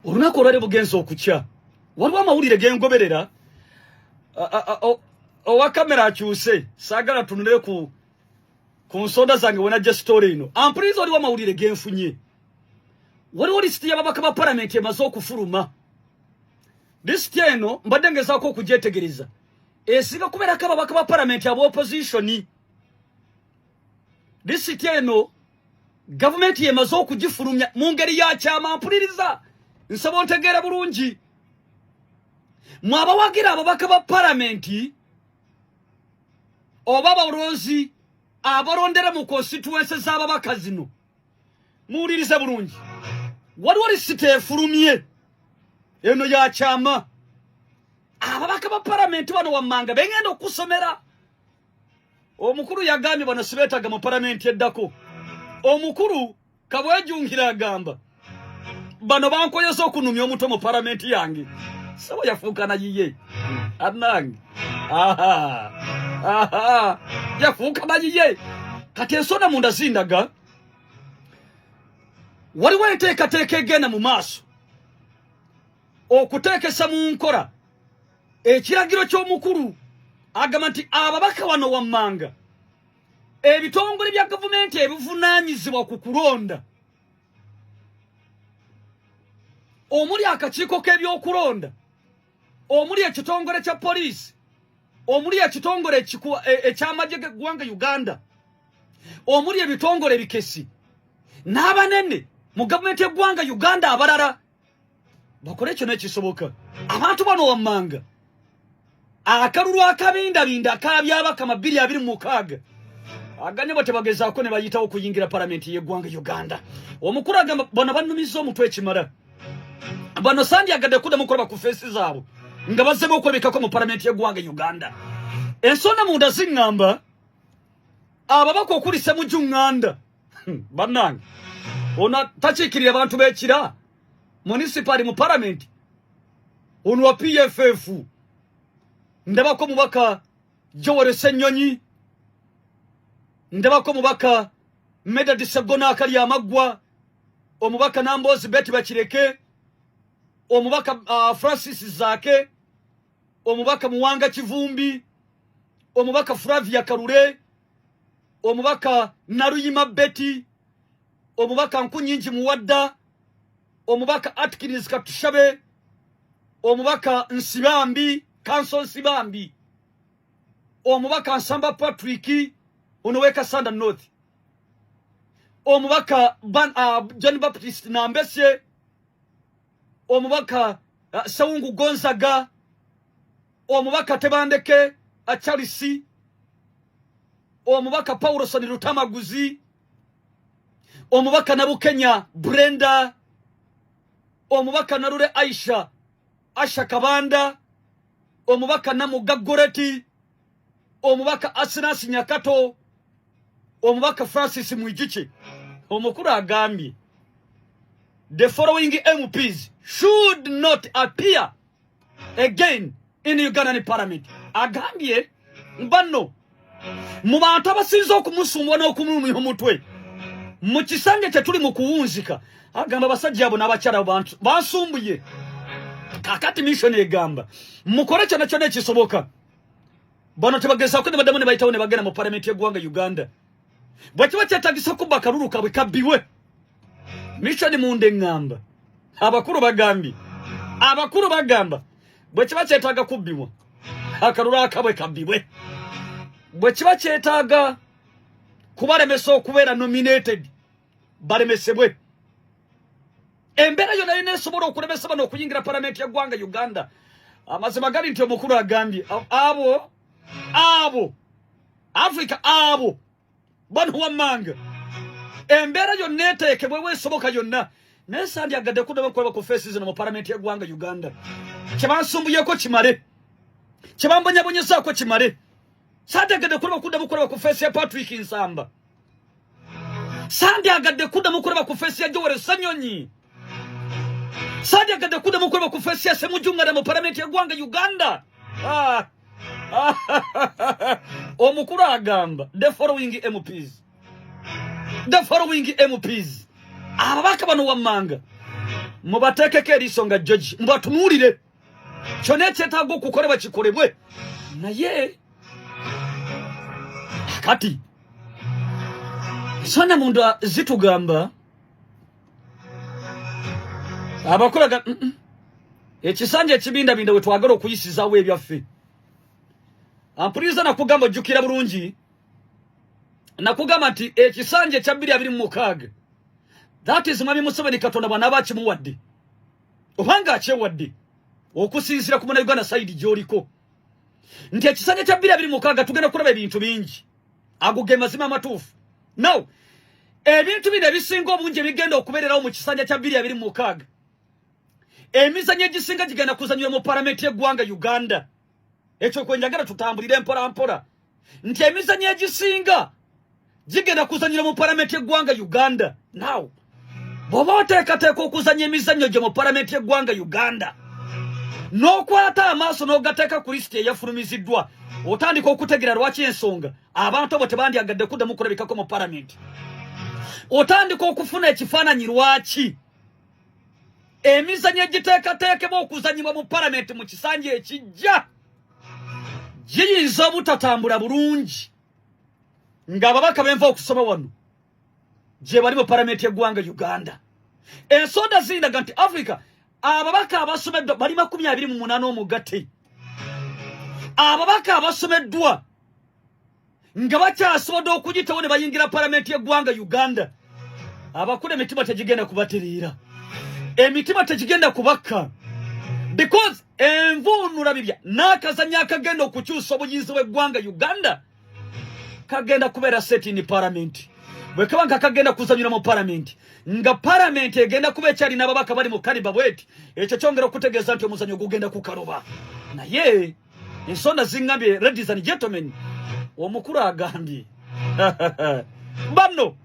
Olunaku olwali bugenzo okukya waliwo amawulire gengoberera owa kamera akyuse saagala tunule ku nsonda zange wenajja story ino ampuriza waliwo amawulire genfunye waliwo lisiti y'ababaka ba palamenti emaze okufuluma lisiti eno mbadde ngezaako okugyetegereza esinga kubeerako ababaka ba palamenti ab'opposition lisiti eno gavumenti yemaze okugifulumya mu ngeri ya kyama mpuliriza nsaba ontegeera bulungi mwabawagira ababaka ba palamenti oba abalonzi abalondera mu constituency z'ababaka zino muwulirize bulungi waliwo lisiti efulumye eno ya kyama ababaka ba palamenti bano wammanga bengenda okusomera omukulu yagambye bano sibeetaga mu palamenti eddako omukulu kabwejungira agamba bano bankoyeza okunumya omuto mu palamenti yange sabo yafuuka nayiye anange yafuuka nayiye kati ensonda munda zindaga waliwo enteekateeka egenda mu maaso okuteekesa mu nkola ekiragiro ky'omukulu agamba nti ababaka wano wammanga ebitongole bya gavumenti ebivunaanyizibwa ku kulonda omuli akakiiko k'ebyokulonda omuli ekitongole kya poliisi omuli ekitongole eky'amagye g'eggwanga Uganda omuli ebitongole ebikesi n'abanene mu gavumenti y'eggwanga Uganda abalala bakole ekyo n'ekisoboka abantu bano wammanga akalulu akabindabinda akabyabaka 226 aganye bwe tebagezaako ne bayitawo okuyingira palamenti y'eggwanga Uganda omukulu agamba bano bannumiza omutwe ekimala bano sandyagadde kuddamu kukola ku feesi zaabwe nga bazzemu okwebikako mu palamenti y'eggwanga Uganda ensonda munda ziŋŋamba ababaka okuli Ssemujju bannange ono takiikirira abantu b'ekira municipali mu palamenti ono wa PFF ndabako mubaka Joel Ssenyonyi ndabako mubaka Medad Ssegona akali amaggwa omubaka Nambozi Betty Bakireke omubaka Francis Zaake omubaka Muwanga Kivumbi omubaka Flavia Kalule omubaka Naruyima Betty omubaka Nkunyingi Muwadda omubaka Atkins Katushabe omubaka Nsibambi Council Nsibambi omubaka Nsamba Patrick onoweka Sanda North omubaka John Baptist Nambesye omubaka Sawungu Gonzaga omubaka Tebandeke Achalisi omubaka Paulo Soni Rutamaguzi omubaka Nabukenya Brenda omubaka Narure Asha Kabanda omubaka Namugagoreti omubaka Asinas Nyakato omubaka Francis Mwijichi omukulu agambye the following MPs should not appear again in Ugandan parliament agambye mbano mu bantu abasinza okumusumbwa n'okumulumya omutwe mu kisange kye tuli mu kuwunzika agamba basajja abo n'abakyala bantu basumbuye kakati mission egamba mukole kyonna kyonna ekisoboka bano tebagezaako ne badamu ne bayitawo ne bagenda mu palamenti y'eggwanga Uganda bwe kiba kyetagisa kubba akalulu kabwe kabbiwe mission munde ngamba abakulu bagamba bwe kiba kyetaaga kubbibwa akalulu akabwe kabbibwe bwe kiba kyetaaga kubalemesa okubeera nominated balemesebwe embeera yonna yonna esobola okulemesa bano okuyingira palamenti y'eggwanga Uganda amazima gali nti omukulu agambye abo Africa abo bano wammanga embeera yonna eteekebwe weesoboka yonna naye sandyagadde kuddamu okulaba ku feesi zino mu palamenti y'eggwanga Uganda kyebansumbuyeko kimale kyebambonyabonyezaako kimale sandyagadde kuddamu okulaba ku feesi ya Patrick Nsamba sandyagadde kuddamu okulaba ku feesi ya Joel Ssenyonyi sandyagadde kuddamu okulaba ku feesi ya Ssemujju mu palamenti y'eggwanga Uganda omukulu agamba the following MPs ababaka bano wammanga mubatekeko erisonga George mbatunulire kyone kyetaaga okukolebwa kikolebwe naye kati sona mundu zitugamba abakolaga ekisanja ekibindabinda we twagala okuyisizaawo ebyaffe ampuriza nakugamba ojjukira bulungi nakugamba nti ekisanja ekya 2026 that is mwami Museveni Katonda bw'anaaba akimuwadde obanga akyewadde okusinziira ku Uganda side gy'oliko nti ekisanja kya 2026 tugenda kulaba ebintu bingi aguge mazima amatuufu now ebintu bino ebisinga obungi ebigenda okubeererawo mu kisanja kya 2026 emizanyo egisinga gigenda kuzanywa mu palamenti y'eggwanga Uganda ekyo kwe njagala tutambulire mpola mpola nti emizanyo egisinga gigenda kuzanyira mu palamenti y'eggwanga Uganda now bw'oba oteekateeka okuzanya emizanyo gye mu palamenti y'eggwanga Uganda n'okwata amaaso n'ogateeka ku lisiti eyafulumiziddwa otandika okutegeera lwaki ensonga abantu abo tebandyagadde kuddamu kulabikako mu palamenti otandika okufuna ekifaananyi lwaki emizanyo egiteekateekebwa okuzanyibwa mu palamenti mu kisanja ekijja giyinza obutatambula bulungi ng'ababaka benva okusoma wano gye bali mu palamenti y'eggwanga Uganda ensonda zindaga nti Africa ababaka abasomeddwa bali 28 omugatte ababaka abasomeddwa nga bakyasobodde okugitawo ne bayingira palamenti y'eggwanga Uganda abakulu emitima tegigenda kubatereera emitima tegigenda kubakka because envuunula bibya n'akazanya akagenda okukyusa obuyinza bw'eggwanga Uganda kagenda kubeera set in parliament bwe kaba nga kagenda kuzanyira mu parliament nga parliament egenda kuba ekyali n'ababaka bali mu kaliba bweti ekyo kyongera okutegeeza nti omuzanyo gugenda kukaloba naye ensonda zingambye ladies and gentlemen omukulu agambye banno